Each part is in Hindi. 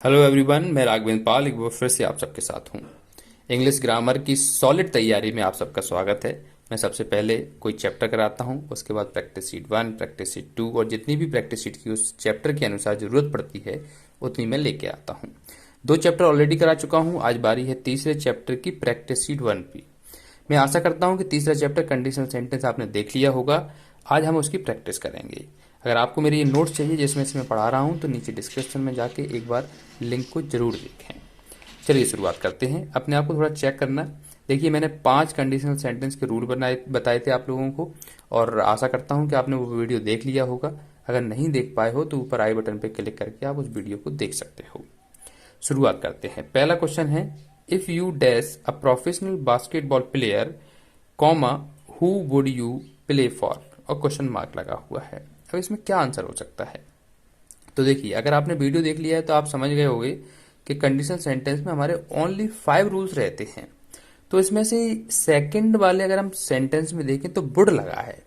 हेलो एवरीवन, मैं राघवेंद्र पाल एक बार फिर से आप सबके साथ हूँ। इंग्लिश ग्रामर की सॉलिड तैयारी में आप सबका स्वागत है। मैं सबसे पहले कोई चैप्टर कराता हूँ, उसके बाद प्रैक्टिस शीट 1, प्रैक्टिस शीट 2 और जितनी भी प्रैक्टिस शीट की उस चैप्टर के अनुसार ज़रूरत पड़ती है उतनी मैं लेके आता हूँ। 2 चैप्टर ऑलरेडी करा चुका हूँ, आज बारी है तीसरे चैप्टर की प्रैक्टिस शीट 1 की। मैं आशा करता हूँ कि तीसरा चैप्टर कंडीशनल सेंटेंस आपने देख लिया होगा। आज हम उसकी प्रैक्टिस करेंगे। अगर आपको मेरे ये नोट्स चाहिए जिसमें से मैं पढ़ा रहा हूँ तो नीचे डिस्क्रिप्शन में जाके एक बार लिंक को जरूर देखें। चलिए शुरुआत करते हैं। अपने आप को थोड़ा चेक करना। देखिए, मैंने 5 कंडीशनल सेंटेंस के रूल बताए थे आप लोगों को और आशा करता हूँ कि आपने वो वीडियो देख लिया होगा। अगर नहीं देख पाए हो तो ऊपर आई बटन पर क्लिक करके आप उस वीडियो को देख सकते हो। शुरुआत करते हैं। पहला क्वेश्चन है, if you dash a professional basketball player comma who would you play for, और क्वेश्चन मार्क लगा हुआ है। अब इसमें क्या आंसर हो सकता है? तो देखिए, अगर आपने वीडियो देख लिया है तो आप समझ गए होंगे कि कंडीशनल सेंटेंस में हमारे ओनली 5 रूल्स रहते हैं। तो इसमें से सेकंड वाले अगर हम सेंटेंस में देखें तो वुड लगा है।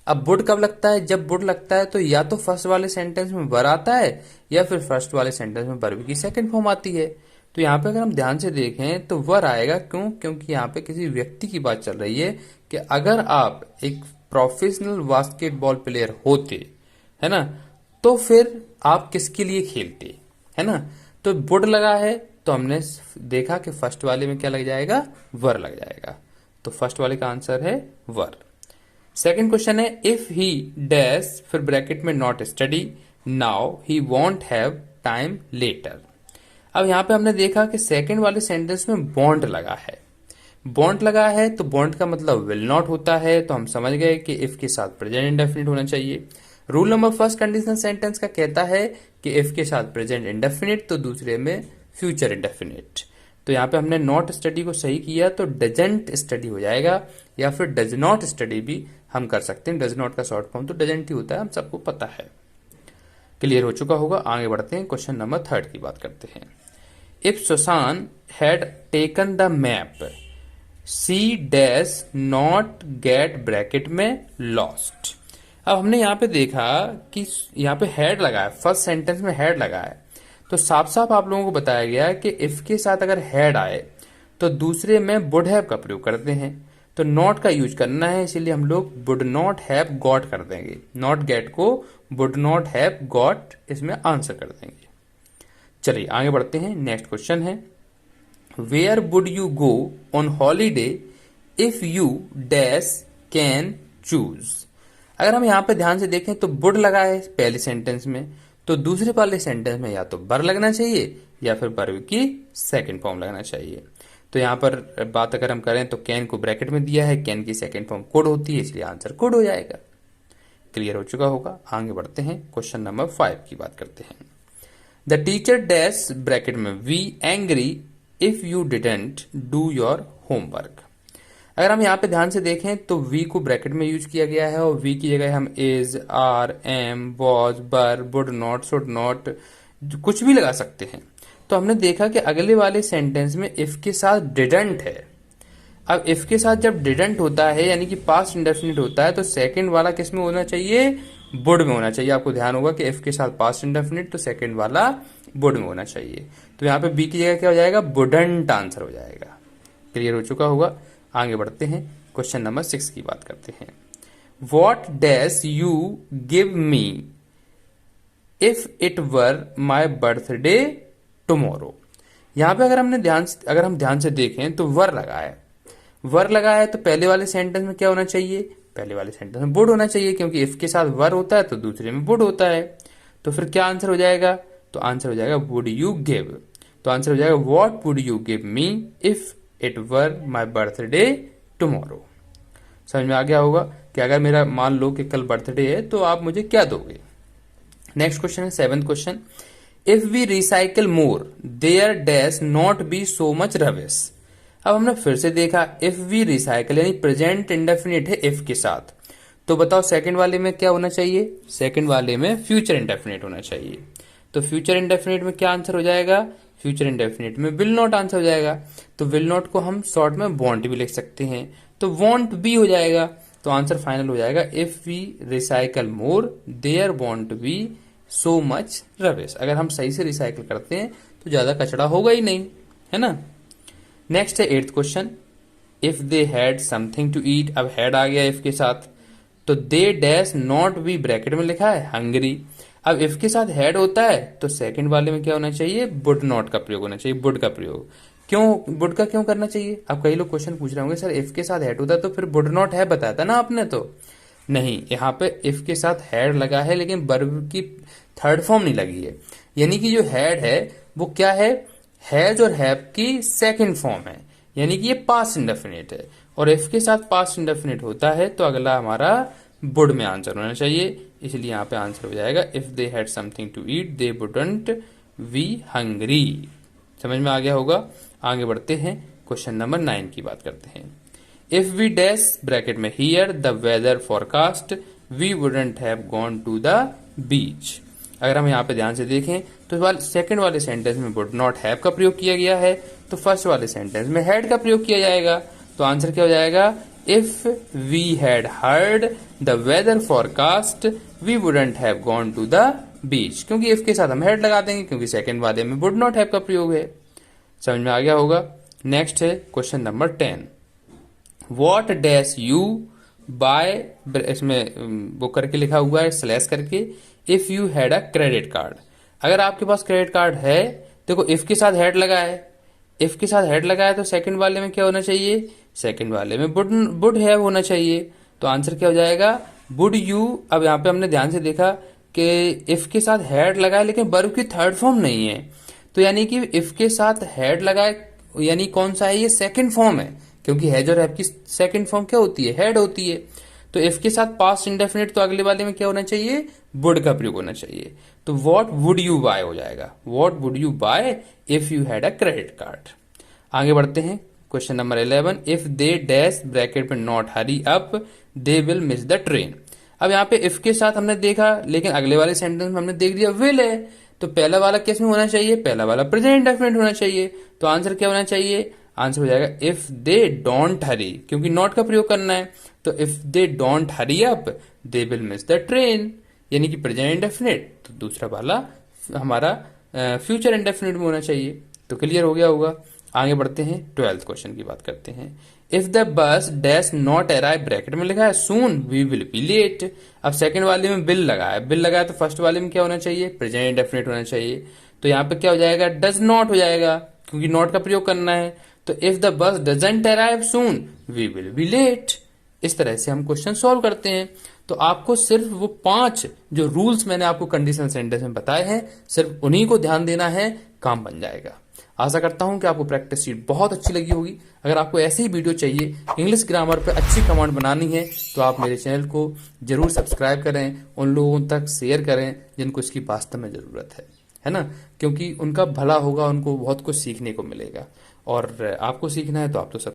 अब वुड कब लगता है? जब वुड लगता है तो या तो फर्स्ट वाले सेंटेंस में वर आता है या फिर फर्स्ट वाले सेंटेंस में वर्ब की सेकंड फॉर्म आती है। तो यहाँ पे अगर हम ध्यान से देखें तो वर आएगा। क्यों? क्योंकि यहाँ पे किसी व्यक्ति की बात चल रही है कि अगर आप एक प्रोफेशनल बास्केटबॉल प्लेयर होते, है ना, तो फिर आप किसके लिए खेलते, है ना। तो वुड लगा है तो हमने देखा कि फर्स्ट वाले में क्या लग जाएगा? वर लग जाएगा। तो फर्स्ट वाले का आंसर है वर। सेकंड क्वेश्चन है, इफ ही डैश फिर ब्रैकेट में not study now he won't have time later. अब यहां पे हमने देखा कि सेकंड वाले सेंटेंस में बॉन्ड लगा है। बॉन्ड लगा है तो बॉन्ड का मतलब विल नॉट होता है, तो हम समझ गए कि इफ के साथ प्रेजेंट इंडेफिनिट होना चाहिए। Rule number first conditional sentence का कहता है कि इफ के साथ प्रेजेंट इंडेफिनिट तो दूसरे में फ्यूचर इंडेफिनिट। तो यहाँ पे हमने नॉट स्टडी को सही किया तो डजेंट स्टडी हो जाएगा, या फिर डज नॉट स्टडी भी हम कर सकते हैं। डज नॉट का शॉर्ट फॉर्म तो डजेंट ही होता है, हम सबको पता है। क्लियर हो चुका होगा। आगे बढ़ते हैं, क्वेश्चन नंबर 3 की बात करते हैं। If Sushan had taken the map she dash not get bracket में लॉस्ट। अब हमने यहाँ पे देखा कि यहाँ पे हैड लगा है, फर्स्ट सेंटेंस में हैड लगा है, तो साफ साफ आप लोगों को बताया गया है कि इफ के साथ अगर हैड आए तो दूसरे में वुड हैव का प्रयोग करते हैं। तो नॉट का यूज करना है, इसीलिए हम लोग वुड नॉट हैव गॉट कर देंगे। नॉट गेट को वुड नॉट हैव गॉट इसमें आंसर कर देंगे। चलिए आगे बढ़ते हैं। नेक्स्ट क्वेश्चन है, where would you go on holiday if you dash can choose. अगर हम यहाँ पे ध्यान से देखें तो वुड लगा है पहले सेंटेंस में, तो दूसरे वाले सेंटेंस में या तो वर लगना चाहिए या फिर वर्ब की सेकंड फॉर्म लगना चाहिए। तो यहाँ पर बात अगर हम करें तो कैन को ब्रैकेट में दिया है, कैन की सेकंड फॉर्म कुड होती है, इसलिए आंसर कुड हो जाएगा। क्लियर हो चुका होगा। आगे बढ़ते हैं, क्वेश्चन नंबर 5 की बात करते हैं। द टीचर डैश ब्रैकेट में be angry if you didn't do your homework. अगर हम यहाँ पे ध्यान से देखें तो वी को ब्रैकेट में यूज किया गया है और वी की जगह हम इज, आर, एम, वॉज, बर, वुड नॉट, शुड नॉट कुछ भी लगा सकते हैं। तो हमने देखा कि अगले वाले सेंटेंस में इफ के साथ डिडंट है। अब इफ के साथ जब डिडंट होता है यानी कि पास्ट इंडेफिनिट होता है तो सेकंड वाला किस में होना चाहिए? वुड में होना चाहिए। आपको ध्यान होगा कि इफ के साथ पास्ट इंडेफिनिट तो सेकंड वाला वुड में होना चाहिए। तो यहाँ पे बी की जगह क्या हो जाएगा? वुडंट आंसर हो जाएगा। क्लियर हो चुका होगा। आगे बढ़ते हैं, क्वेश्चन नंबर 6 की बात करते हैं। What dash you give me if it were my birthday tomorrow. यहां पे अगर हम ध्यान से देखें तो वर लगा है। वर लगा है तो पहले वाले सेंटेंस में क्या होना चाहिए? पहले वाले सेंटेंस में वुड होना चाहिए, क्योंकि इफ के साथ वर होता है तो दूसरे में वुड होता है। तो फिर क्या आंसर हो जाएगा? तो आंसर हो जाएगा वुड यू गिव। तो आंसर हो जाएगा what would you give me if it were my birthday tomorrow. समझ में आ गया होगा कि अगर मेरा मान लो कि कल बर्थडे है तो आप मुझे क्या दोगे। नेक्स्ट क्वेश्चन है 7th question, if we recycle more there dash not be so much rubbish. अब हमने फिर से देखा इफ वी रिसाइकल यानी प्रेजेंट इंडेफिनिट है इफ के साथ, तो बताओ सेकंड वाले में क्या होना चाहिए? सेकंड वाले में फ्यूचर इंडेफिनिट होना चाहिए। तो फ्यूचर इंडेफिनिट में क्या आंसर हो जाएगा? फ्यूचर इंडेफिनिट में विल नॉट आंसर हो जाएगा। तो विल नॉट को हम शॉर्ट में वॉन्ट भी लिख सकते हैं, तो वॉन्ट भी हो जाएगा। तो आंसर फाइनल हो जाएगा if we recycle more there won't be so much rubbish. अगर हम सही से रिसाइकल करते हैं तो ज्यादा कचरा होगा ही नहीं, है ना। नेक्स्ट है 8th question, if they had something to eat. अब हैड आ गया इफ के साथ, तो they dash not be, bracket में लिखा है हंग्री। अब इफ के साथ हैड होता है तो सेकंड वाले में क्या होना चाहिए, वुड नॉट का प्रयोग होना चाहिए, वुड का प्रयोग। क्यों वुड का क्यों करना चाहिए? अब कई लोग क्वेश्चन पूछ रहे होंगे सर इफ के साथ हैड होता है तो फिर वुड नॉट है बताया था ना आपने, तो नहीं, यहाँ पे इफ के साथ हैड लगा है लेकिन वर्ब की थर्ड फॉर्म नहीं लगी है। यानी कि जो हैड है वो क्या है, हैज और हैव की सेकंड फॉर्म है, यानी कि ये पास्ट इंडेफिनिट है। और इफ के साथ पास्ट इंडेफिनिट होता है तो अगला हमारा वुड में आंसर होना चाहिए, इसलिए यहाँ पे आंसर हो जाएगा if they had something to eat they wouldn't be hungry. समझ में आ गया होगा। आगे बढ़ते हैं, क्वेश्चन नंबर 9 की बात करते हैं। इफ वी डैश, ब्रैकेट में hear the weather forecast we wouldn't have gone to the beach. अगर हम यहाँ पे ध्यान से देखें तो सेकंड वाले सेंटेंस में वुड नॉट हैव का प्रयोग किया गया है, तो फर्स्ट वाले सेंटेंस में हैड का प्रयोग किया जाएगा। तो आंसर क्या हो जाएगा, if we had heard the weather forecast we wouldn't have gone to the beach, क्योंकि इफ के साथ हम हैड लगा देंगे क्योंकि सेकंड वाले में वुड नॉट हैव का प्रयोग है। समझ में आ गया होगा। नेक्स्ट है question number 10, what dash you buy, इसमें वो करके लिखा हुआ है स्लैश करके, if you had a credit card. अगर आपके पास क्रेडिट कार्ड है, देखो इफ के साथ हैड लगा है, इफ के साथ हैड लगा है तो सेकंड वाले में क्या होना चाहिए, सेकंड वाले में वुड हैव होना चाहिए। तो आंसर क्या हो जाएगा, वुड यू। अब यहाँ पे हमने ध्यान से देखा कि इफ के साथ हैड लगा है लेकिन वर्ब की थर्ड फॉर्म नहीं है, तो यानी कि इफ के साथ हैड लगा है यानी कौन सा है, ये सेकंड फॉर्म है, क्योंकि हैज और हैव की सेकंड फॉर्म क्या होती है, हैड होती है। तो इफ के साथ पास्ट इंडेफिनिट, तो अगले वाले में क्या होना चाहिए, वुड का प्रयोग होना चाहिए। तो व्हाट वुड यू बाय हो जाएगा, what would you buy if you had a credit card. आगे बढ़ते हैं, question number 11, if they dash, bracket में not hurry up they will miss the train. अब यहाँ पे इफ के साथ हमने देखा लेकिन अगले वाले सेंटेंस में हमने देख दिया विल है, तो पहला वाला किस में होना चाहिए, पहला वाला प्रेजेंट इंडेफिनिट होना चाहिए। तो आंसर क्या होना चाहिए, आंसर हो जाएगा इफ दे डोंट हरी, क्योंकि नॉट का प्रयोग करना है। तो if they don't Hari up they will miss the train, यानी कि प्रेजेंट इंडेफिनिट, तो दूसरा वाला हमारा फ्यूचर इंडेफिनिट में होना चाहिए। तो क्लियर हो गया होगा। आगे बढ़ते हैं, 12th क्वेश्चन की बात करते हैं। If the bus dash not arrive, bracket में लिखा है soon we will be late. अब सेकंड वाले में बिल लगा है, बिल लगा है तो फर्स्ट वाले में क्या होना चाहिए, प्रेजेंट इंडेफिनिट होना चाहिए। तो यहाँ पे क्या हो जाएगा, डज नॉट हो जाएगा, क्योंकि नॉट का प्रयोग करना है। तो if the bus doesn't arrive soon we will be late. इस तरह से हम क्वेश्चन सॉल्व करते हैं। तो आपको सिर्फ वो 5 जो रूल्स मैंने आपको कंडीशनल सेंटेंस में बताए हैं, सिर्फ उन्हीं को ध्यान देना है, काम बन जाएगा। आशा करता हूं कि आपको प्रैक्टिस शीट बहुत अच्छी लगी होगी। अगर आपको ऐसी ही वीडियो चाहिए, इंग्लिश ग्रामर पे अच्छी कमांड बनानी है, तो आप मेरे चैनल को जरूर सब्सक्राइब करें, उन लोगों तक शेयर करें जिनको इसकी वास्तव में जरूरत है ना, क्योंकि उनका भला होगा, उनको बहुत कुछ सीखने को मिलेगा। और आपको सीखना है तो आप तो